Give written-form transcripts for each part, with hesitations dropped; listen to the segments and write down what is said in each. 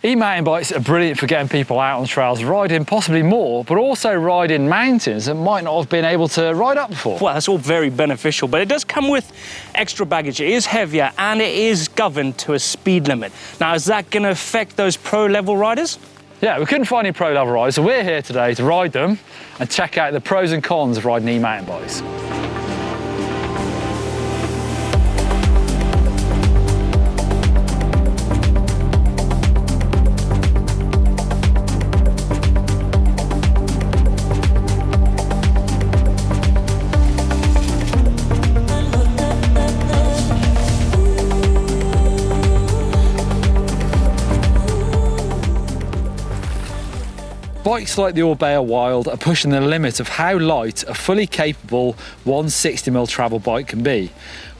E-mountain bikes are brilliant for getting people out on the trails, riding possibly more, but also riding mountains that might not have been able to ride up before. Well, that's all very beneficial, but it does come with extra baggage. It is heavier and it is governed to a speed limit. Now, is that going to affect those pro-level riders? Yeah, we couldn't find any pro-level riders, so we're here today to ride them and check out the pros and cons of riding e-mountain bikes. Bikes like the Orbea Wild are pushing the limit of how light a fully capable 160mm travel bike can be.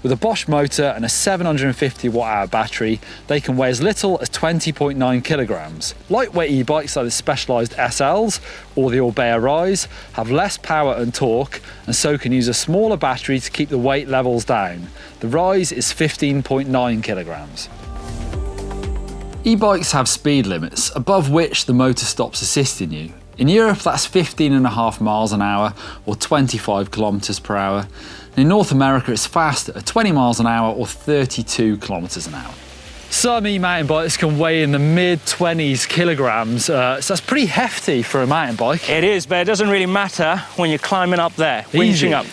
With a Bosch motor and a 750 watt-hour battery, they can weigh as little as 20.9 kilograms. Lightweight e-bikes like the specialised SLs or the Orbea Rise have less power and torque, and so can use a smaller battery to keep the weight levels down. The Rise is 15.9 kilograms. E-bikes have speed limits, above which the motor stops assisting you. In Europe, that's 15.5 miles an hour or 25 kilometers per hour. And in North America, it's faster at 20 miles an hour or 32 kilometers an hour. Some e-mountain bikes can weigh in the mid-20s kilograms, so that's pretty hefty for a mountain bike. It is, but it doesn't really matter when you're climbing up there, winching up.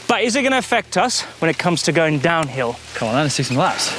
But is it going to affect us when it comes to going downhill? Come on then, let's do some laps.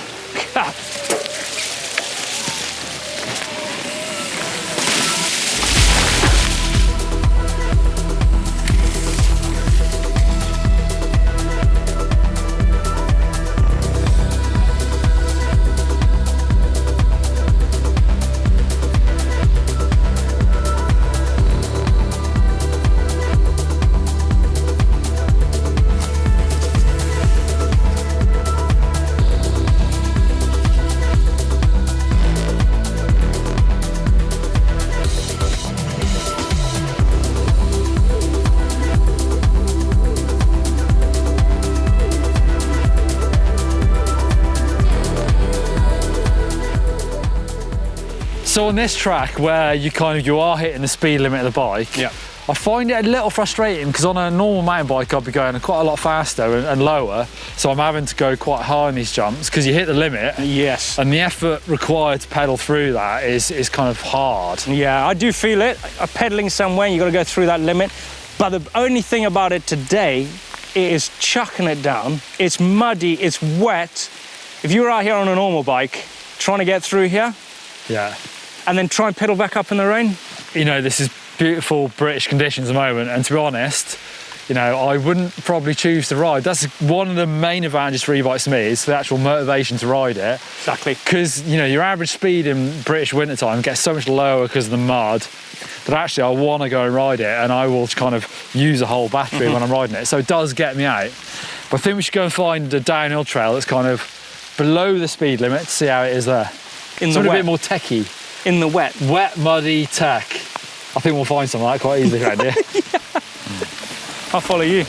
So on this track where you are hitting the speed limit of the bike, yeah, I find it a little frustrating because on a normal mountain bike I'd be going quite a lot faster and lower, so I'm having to go quite high on these jumps because you hit the limit. Yes. And the effort required to pedal through that is kind of hard. Yeah, I do feel it. Pedaling somewhere, you've got to go through that limit. But the only thing about it today, it is chucking it down. It's muddy, it's wet. If you were out here on a normal bike, trying to get through here, yeah, and then try and pedal back up in the rain. You know, this is beautiful British conditions at the moment, and to be honest, you know, I wouldn't probably choose to ride. That's one of the main advantages for e-bikes to me, is the actual motivation to ride it. Exactly. Because, you know, your average speed in British wintertime gets so much lower because of the mud that actually I want to go and ride it, and I will kind of use a whole battery when I'm riding it. So it does get me out. But I think we should go and find a downhill trail that's kind of below the speed limit to see how it is there. In the wet. A bit more techie. In the wet. Wet, muddy tech. I think we'll find some of that quite easily around here. Yeah. I'll follow you.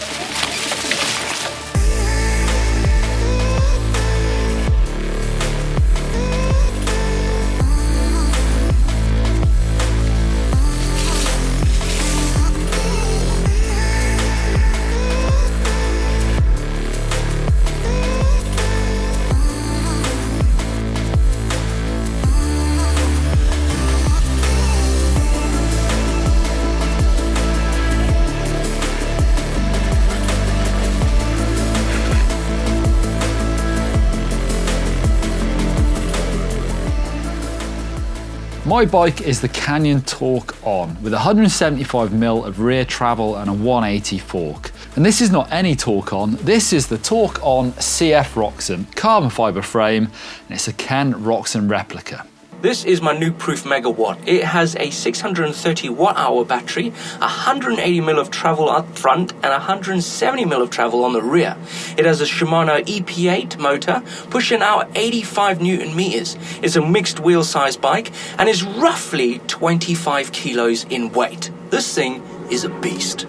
My bike is the Canyon Torque On with 175mm of rear travel and a 180 fork. And this is not any Torque On, this is the Torque On CF Roxen carbon fibre frame, and it's a Ken Roxen replica. This is my new Proof Megawatt. It has a 630 watt-hour battery, 180mm of travel up front, and 170mm of travel on the rear. It has a Shimano EP8 motor, pushing out 85 Newton meters. It's a mixed wheel size bike, and is roughly 25 kilos in weight. This thing is a beast.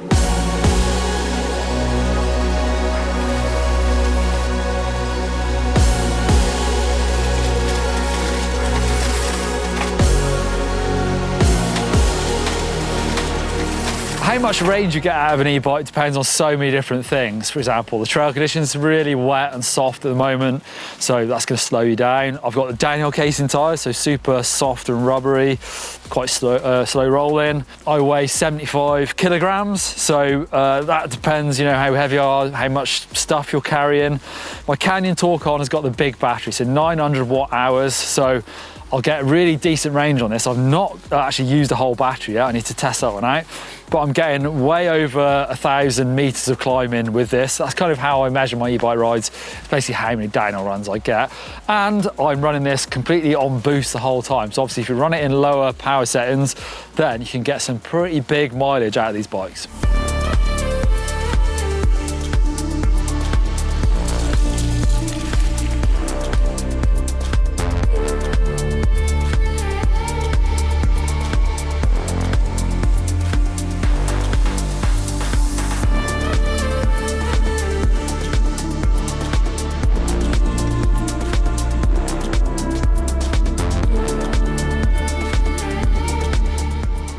How much range you get out of an e-bike depends on so many different things. For example, the trail conditions are really wet and soft at the moment, so that's going to slow you down. I've got the downhill casing tyres, so super soft and rubbery, quite slow rolling. I weigh 75 kilograms, so that depends, you know, how heavy you are, how much stuff you're carrying. My Canyon Torcon has got the big battery, so 900 watt hours, so I'll get a really decent range on this. I've not actually used the whole battery yet. I need to test that one out. But I'm getting way over 1,000 meters of climbing with this. That's kind of how I measure my e-bike rides. It's basically how many downhill runs I get. And I'm running this completely on boost the whole time. So obviously if you run it in lower power settings, then you can get some pretty big mileage out of these bikes.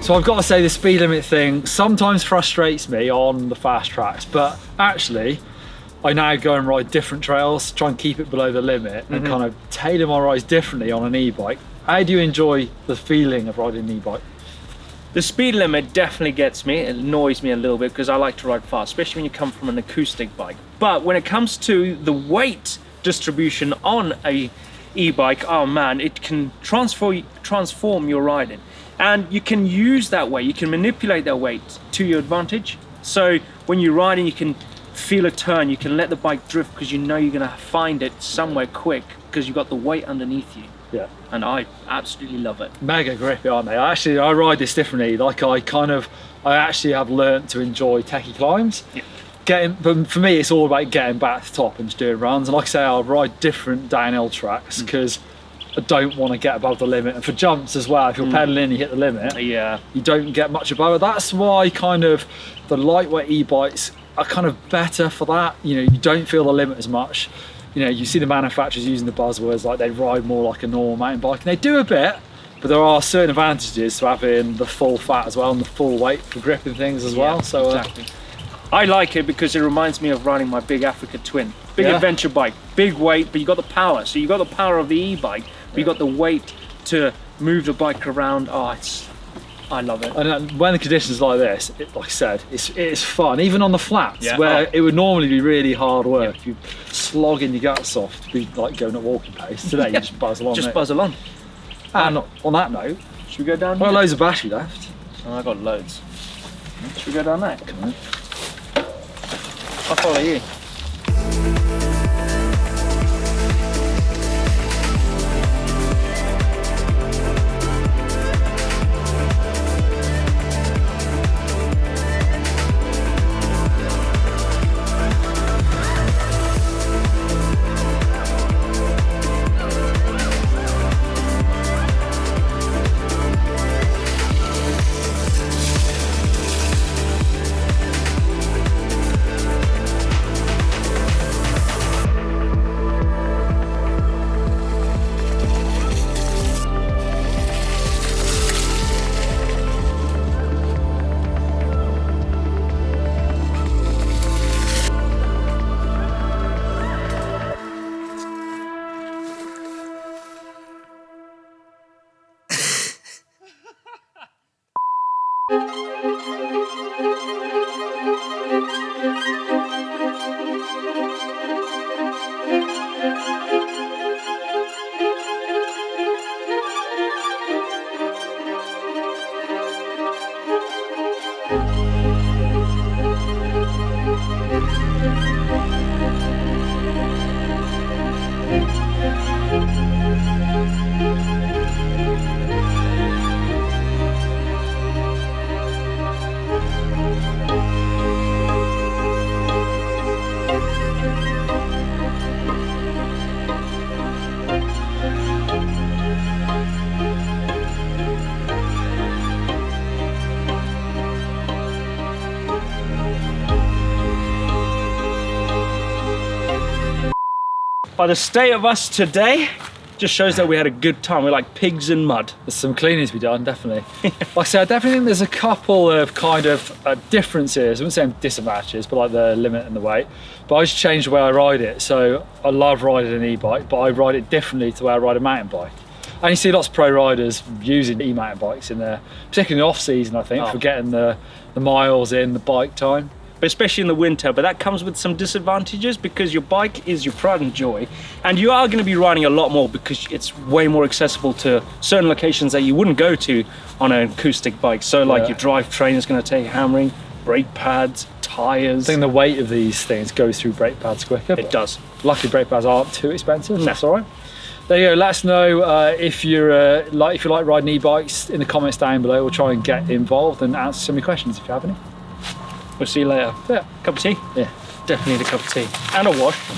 So I've got to say the speed limit thing sometimes frustrates me on the fast tracks, but actually I now go and ride different trails, try and keep it below the limit and kind of tailor my rides differently on an e-bike. How do you enjoy the feeling of riding an e-bike? The speed limit definitely gets me. It annoys me a little bit because I like to ride fast, especially when you come from an acoustic bike. But when it comes to the weight distribution on a e-bike, oh man, it can transform your riding. And you can use that weight, you can manipulate that weight to your advantage. So when you're riding, you can feel a turn, you can let the bike drift because you know you're gonna find it somewhere quick because you've got the weight underneath you. Yeah. And I absolutely love it. Mega grippy, aren't they? I ride this differently. Like I actually have learnt to enjoy techie climbs. Yeah. But for me, it's all about getting back to the top and just doing runs. And like I say, I'll ride different downhill tracks because I don't want to get above the limit. And for jumps as well, if you're pedaling and you hit the limit, you don't get much above it. That's why kind of the lightweight e-bikes are kind of better for that. You know, you don't feel the limit as much. You know, you see the manufacturers using the buzzwords like they ride more like a normal mountain bike, and they do a bit, but there are certain advantages to having the full fat as well and the full weight for gripping things as well. So exactly. I like it because it reminds me of riding my big Africa Twin. Big adventure bike, big weight, but you got the power. So you got the power of the e-bike, but you got the weight to move the bike around. Oh, I love it. And when the conditions like this, like I said, it's fun. Even on the flats, where it would normally be really hard work. You slogging your guts off to be like going at walking pace. Today you just buzz along. Just buzz along. And on that note, should we go down? I've got loads of battery left. Oh, I got loads. Should we go down there? Come on. I'll follow you. By the state of us today, Just shows that we had a good time. We're like pigs in mud. There's some cleaning to be done, definitely. Like I said, I definitely think there's a couple of kind of differences. I wouldn't say disadvantages, but like the limit and the weight. But I just changed the way I ride it. So I love riding an e-bike, but I ride it differently to the way I ride a mountain bike. And you see lots of pro riders using e-mountain bikes in there, particularly in the off season, I think, for getting the miles in, the bike time. But especially in the winter, but that comes with some disadvantages because your bike is your pride and joy, and you are going to be riding a lot more because it's way more accessible to certain locations that you wouldn't go to on an acoustic bike. So like your drivetrain is going to take hammering, brake pads, tires. I think the weight of these things goes through brake pads quicker. It does. Luckily brake pads aren't too expensive, so that's all right. There you go, let us know if you like riding e-bikes in the comments down below. We'll try and get involved and answer some of your questions if you have any. We'll see you later. Yeah. Cup of tea? Yeah. Definitely need a cup of tea. And a wash.